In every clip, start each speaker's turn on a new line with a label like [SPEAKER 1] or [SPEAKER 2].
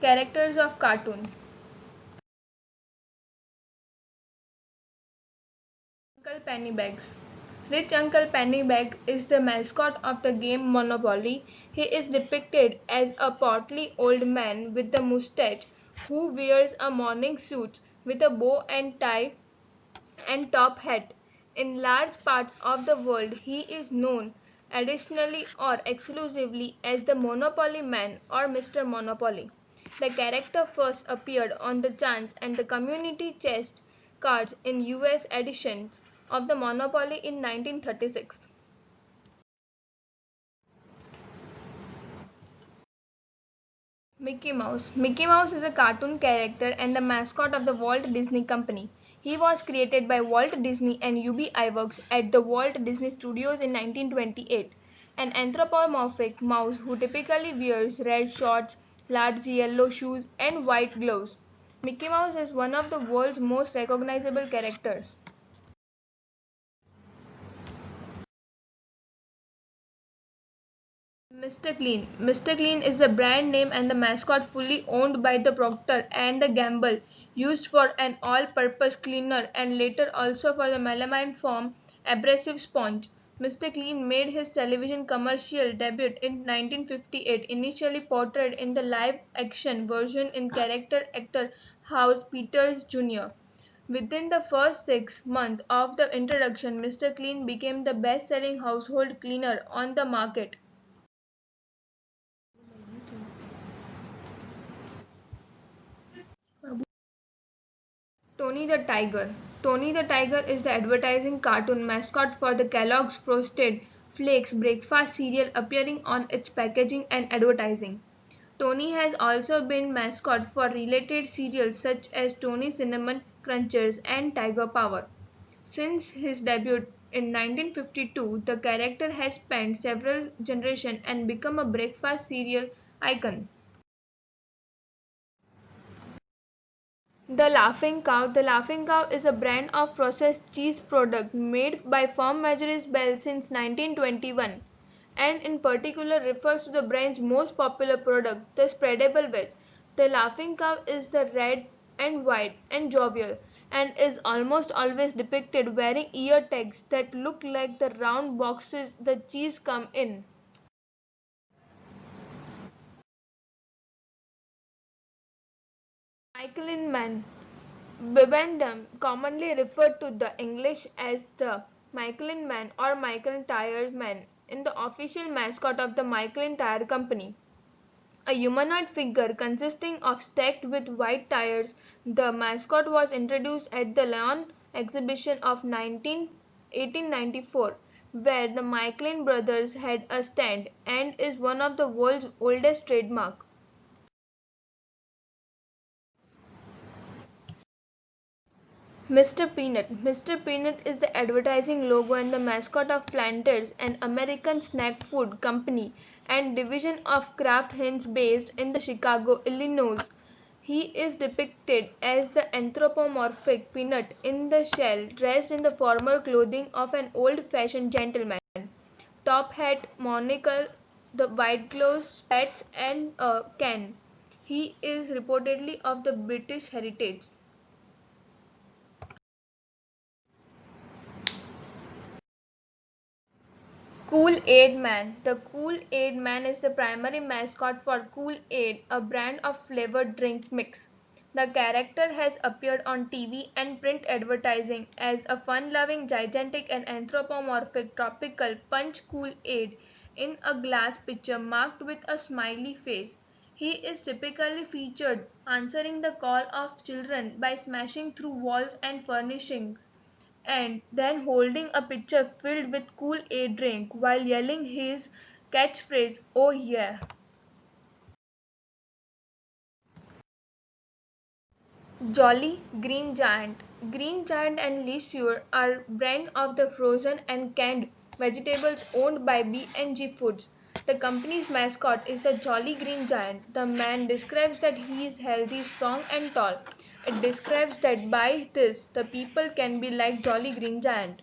[SPEAKER 1] Characters of cartoon. Uncle Pennybags. Rich Uncle Pennybag is the mascot of the game Monopoly. He is depicted as a portly old man with a mustache who wears a morning suit with a bow and tie and top hat. In large parts of the world, he is known additionally or exclusively as the Monopoly Man or Mr. Monopoly. The character first appeared on the Chance and the Community Chest cards in US edition of the Monopoly in 1936. Mickey Mouse. Mickey Mouse is a cartoon character and the mascot of the Walt Disney Company. He was created by Walt Disney and Ub Iwerks at the Walt Disney Studios in 1928. An anthropomorphic mouse who typically wears red shorts, large yellow shoes, and white gloves. Mickey Mouse is one of the world's most recognizable characters. Mr. Clean. Mr. Clean is the brand name and the mascot fully owned by the Procter and Gamble, used for an all-purpose cleaner and later also for the melamine foam abrasive sponge. Mr. Clean made his television commercial debut in 1958, initially portrayed in the live-action version in character actor House Peters Jr. Within the first 6 months of the introduction, Mr. Clean became the best-selling household cleaner on the market. Tony the Tiger. Tony the Tiger is the advertising cartoon mascot for the Kellogg's Frosted Flakes breakfast cereal, appearing on its packaging and advertising. Tony has also been mascot for related cereals such as Tony Cinnamon Crunchers and Tiger Power. Since his debut in 1952, the character has spanned several generations and become a breakfast cereal icon. The Laughing Cow. The Laughing Cow is a brand of processed cheese product made by firm Majoris Bell since 1921, and in particular refers to the brand's most popular product, the spreadable wedge. The Laughing Cow is the red and white and jovial, and is almost always depicted wearing ear tags that look like the round boxes the cheese come in. Michelin Man. Bibendum, commonly referred to the English as the Michelin Man or Michelin Tire Man, is the official mascot of the Michelin Tire Company. A humanoid figure consisting of stacked with white tires, the mascot was introduced at the Lyon exhibition of 1894, where the Michelin brothers had a stand, and is one of the world's oldest trademarks. Mr. Peanut. Mr. Peanut is the advertising logo and the mascot of Planters, an American snack food company and division of Kraft Heinz based in the Chicago, Illinois. He is depicted as the anthropomorphic peanut in the shell, dressed in the formal clothing of an old-fashioned gentleman. Top hat, monocle, the white gloves, spats, and a can. He is reportedly of the British heritage. Kool-Aid Man. The Kool-Aid Man is the primary mascot for Kool-Aid, a brand of flavored drink mix. The character has appeared on TV and print advertising as a fun-loving, gigantic and anthropomorphic tropical punch Kool-Aid in a glass pitcher marked with a smiley face. He is typically featured answering the call of children by smashing through walls and furnishings and then holding a pitcher filled with Kool-Aid drink while yelling his catchphrase, "Oh yeah." Jolly Green Giant. Green Giant and Le Sueur are brand of the frozen and canned vegetables owned by B&G Foods. The company's mascot is the Jolly Green Giant. The man describes that he is healthy, strong and tall. It describes that by this the people can be like Jolly Green Giant.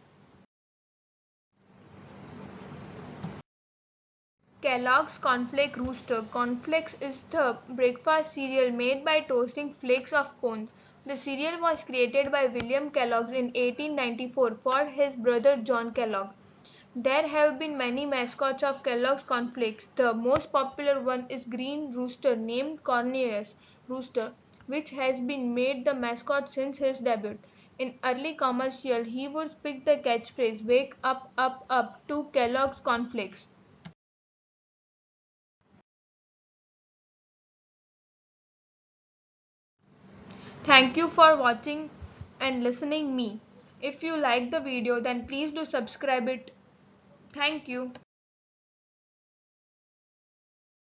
[SPEAKER 1] Kellogg's Cornflake Rooster. Cornflakes is the breakfast cereal made by toasting flakes of corn. The cereal was created by William Kellogg in 1894 for his brother John Kellogg. There have been many mascots of Kellogg's Cornflakes. The most popular one is Green Rooster named Cornelius Rooster, which has been made the mascot since his debut. In early commercial, he would speak the catchphrase "Wake up, up, up" to Kellogg's Cornflakes. Thank you for watching and listening me. If you like the video, then please do subscribe it. Thank you.